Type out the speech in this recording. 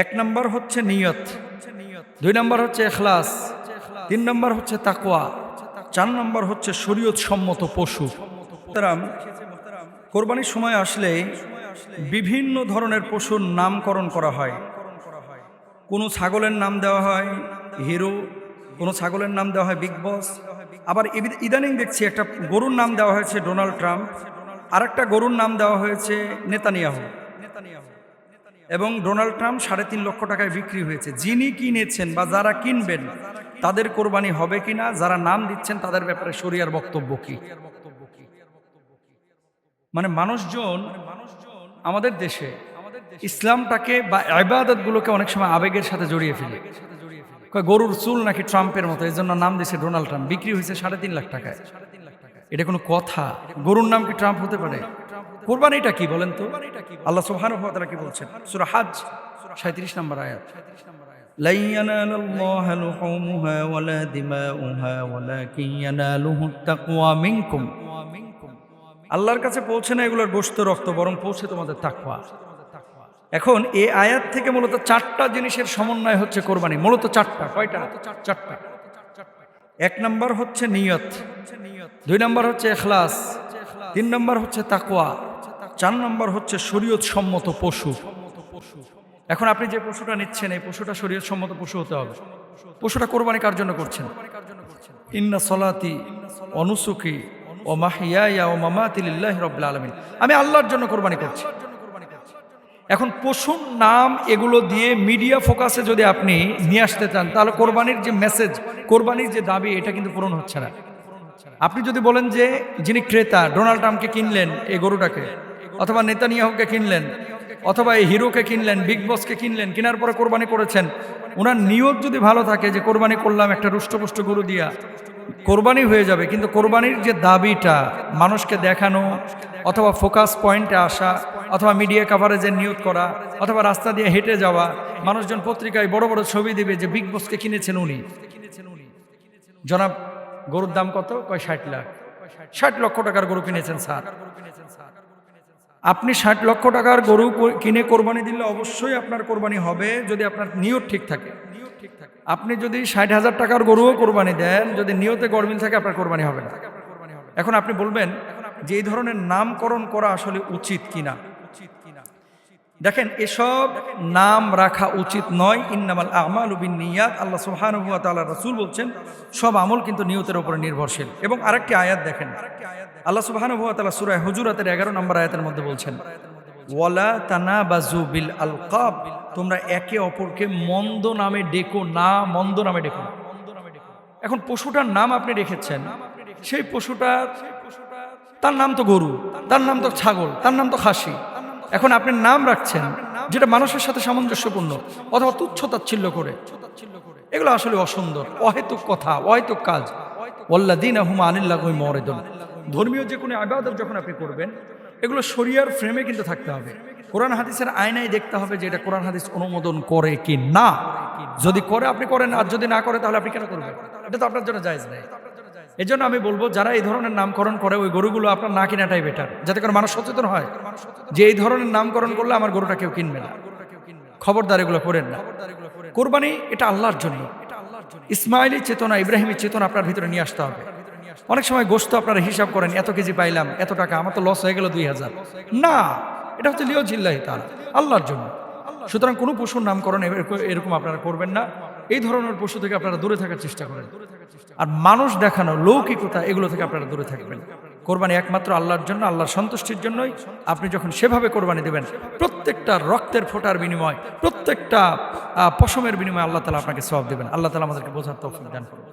এক নম্বর হচ্ছে নিয়ত, দুই নম্বর হচ্ছে ইখলাস, তিন নম্বর হচ্ছে তাকওয়া, চার নম্বর হচ্ছে শরীয়ত সম্মত পশু। কোরবানির সময় আসলে বিভিন্ন ধরনের পশুর নামকরণ করা হয়। কোনো ছাগলের নাম দেওয়া হয় হিরো, কোনো ছাগলের নাম দেওয়া হয় বিগ বস, আবার ইদানিং দেখছি একটা গরুর নাম দেওয়া হয়েছে ডোনাল্ড ট্রাম্প, আরেকটা গরুর নাম দেওয়া হয়েছে নেতানিয়াহু। এবং ডোনাল্ড ট্রাম্প 3.5 লক্ষ টাকায় বিক্রি হয়েছে। যিনি কিনেছেন বা যারা কিনবেন তাদের কোরবানি হবে কিনা, যারা নাম দিচ্ছেন তাদের ব্যাপারে শরিয়ার বক্তব্য কি? মানে মানুষজন আমাদের দেশে ইসলামটাকে বা ইবাদতগুলোকে অনেক সময় আবেগের সাথে জড়িয়ে ফেলে। গরুর চুল নাকি ট্রাম্পের মতো, এই জন্য নাম দিয়েছে ডোনাল্ড ট্রাম্প, বিক্রি হয়েছে 3.5 লাখ টাকায়। এটা কোনো কথা? গরুর নাম কি ট্রাম্প হতে পারে? কোরবানিটা কি বলেন তো? আল্লাহ সুবহানাহু ওয়া তাআলা কি বলছেন? সূরা হজ 37 নম্বর আয়াত, লা ইয়ানালুল্লাহু লুহুমুহা ওয়ালা দিমাউহা ওয়ালাকিন ইয়ানালুহুত তাকওয়া মিনকুম। আল্লাহর কাছে পৌঁছে না এগুলোর গোশত রক্ত, বরং পৌঁছে তোমাদের তাকওয়া। এখন এই আয়াত থেকে মূলত 4টা জিনিসের সমন্বয় হচ্ছে কোরবানি। মূলত 4টা। কয়টা? 4টা। এক নম্বর হচ্ছে নিয়ত, দুই নম্বর হচ্ছে ইখলাস, তিন নম্বর হচ্ছে তাকওয়া, চার নম্বর হচ্ছে শরীয়ত সম্মত পশু। এখন আপনি যে পশুটা নিচ্ছেন এই পশুটা শরীয়ত সম্মত পশু হতে হবে। পশুটা কোরবানি কার জন্য করছেন? ইন্না সলাতি ওয়া নুসুকি ওয়া মাহইয়ায়া ওয়া মামাতি লিল্লাহি রাব্বিল আলামিন, আমি আল্লাহর জন্য কোরবানি করছি। এখন পশুর নাম এগুলো দিয়ে মিডিয়া ফোকাসে যদি আপনি নিয়ে আসতে চান তাহলে কোরবানির যে মেসেজ, কোরবানির যে দাবি, এটা কিন্তু পূরণ হচ্ছে না। আপনি যদি বলেন যে যিনি ক্রেতা ডোনাল্ড ট্রাম্পকে কিনলেন এই গরুটাকে, অথবা নেতানিয়াহুকে কিনলেন, অথবা এই হিরোকে কিনলেন, বিগ বসকে কিনলেন, কেনার পরে কোরবানি করেছেন, ওনার নিয়ত যদি ভালো থাকে যে কোরবানি করলাম একটা রুষ্টপুষ্ট গরু দিয়া, কোরবানি হয়ে যাবে। কিন্তু কোরবানির যে দাবিটা মানুষকে দেখানো, অথবা ফোকাস পয়েন্টে আসা, অথবা মিডিয়া কাভারেজের নিয়ত করা, অথবা রাস্তা দিয়ে হেঁটে যাওয়া, মানুষজন পত্রিকায় বড় বড় ছবি দিবে যে বিগ বসকে কিনেছেন উনি। জনাব গরুর দাম কত? কয় 60 লাখ। 60 লক্ষ টাকার গরু কিনেছেন স্যার। আপনি 60 লক্ষ টাকার গরু কিনে কোরবানি দিলে অবশ্যই আপনার কোরবানি হবে যদি আপনার নিয়ত ঠিক থাকে। আপনি যদি 60,000 টাকার গরুও কোরবানি দেন, যদি নিয়তে গরমিল থাকে আপনার কোরবানি হবে না। এখন আপনি বলবেন যে এই ধরনের নামকরণ করা আসলে উচিত কিনা। দেখেন, এসব নাম রাখা উচিত নয়। ইন্নামাল আমালু বিন্নিয়াত, আল্লাহ সুবহানাহু ওয়া তাআলা, রাসূল বলছেন সব আমল কিন্তু নিয়তের উপরে নির্ভরশীল। এবং আরেকটি আয়াত দেখেন, আল্লাহ সুবহানাহু ওয়া তাআলা সূরা হুজুরাতের 11 নম্বর আয়াতের মধ্যে বলছেন, ওয়ালা তানাবাজু বিল আলকাব, তোমরা একে অপরকে মন্দ নামে ডেকো না, মন্দ নামে ডেকো না। এখন পশুটার নাম আপনি রেখেছেন, সেই পশুটার তার নাম তো গরু, তার নাম তো ছাগল, তার নাম তো খাসি। এখন আপনি নাম রাখছেন যেটা মানুষের সাথে সামঞ্জস্যপূর্ণ, অথবা তুচ্ছ তাচ্ছিল্য করে, এগুলো আসলে অসুন্দর, অহেতুক কথা, অহেতুক কাজ। ওয়াল্লাযীনা হুম আনিল লাগwi মুরিদুন। ধর্মীয় যে কোনো ইবাদত যখন আপনি করবেন, এগুলো শরিয়ার ফ্রেমে কিন্তু থাকতে হবে। কোরআন হাদিসের আয়নায় দেখতে হবে যে এটা কোরআন হাদিস অনুমোদন করে কি না। যদি করে আপনি করেন, আর যদি না করে তাহলে আপনি কেন করবেন? এটা তো আপনার জন্য জায়েজ নেই। এই জন্য আমি বলবো, যারা এই ধরনের নামকরণ করে ওই গরুগুলো আপনার না কেনাটাই বেটার, যাতে করে মানুষ সচেতন হয় যে এই ধরনের নামকরণ করলে আমার গরুটা কেউ কিনবে না। খবরদার এগুলো করেন না। কোরবানি এটা আল্লাহর জন্য। ইসমাইলি চেতনা, ইব্রাহিমের চেতনা আপনার ভিতরে নিয়ে আসতে হবে। অনেক সময় গোশত আপনারা হিসাব করেন, এত কেজি পাইলাম, এত টাকা, আমার তো লস হয়ে গেল 2000। না, এটা হচ্ছে লিওজিল্লাহি তাআলা, আল্লাহর জন্য। সুতরাং কোনো পশুর নামকরণ এরকম আপনারা করবেন না। এই ধরনের পশু থেকে আপনারা দূরে থাকার চেষ্টা করেন। আর মানুষ দেখানো লৌকিকতা, এগুলো থেকে আপনারা দূরে থাকবেন। কোরবানি একমাত্র আল্লাহর জন্য, আল্লাহর সন্তুষ্টির জন্যই। আপনি যখন সেভাবে কোরবানি দেবেন, প্রত্যেকটা রক্তের ফোঁটার বিনিময়, প্রত্যেকটা পশমের বিনিময়ে আল্লাহ তাআলা আপনাকে সওয়াব দেবেন। আল্লাহ তাআলা আমাদেরকে বোঝার তৌফিক দান করুন।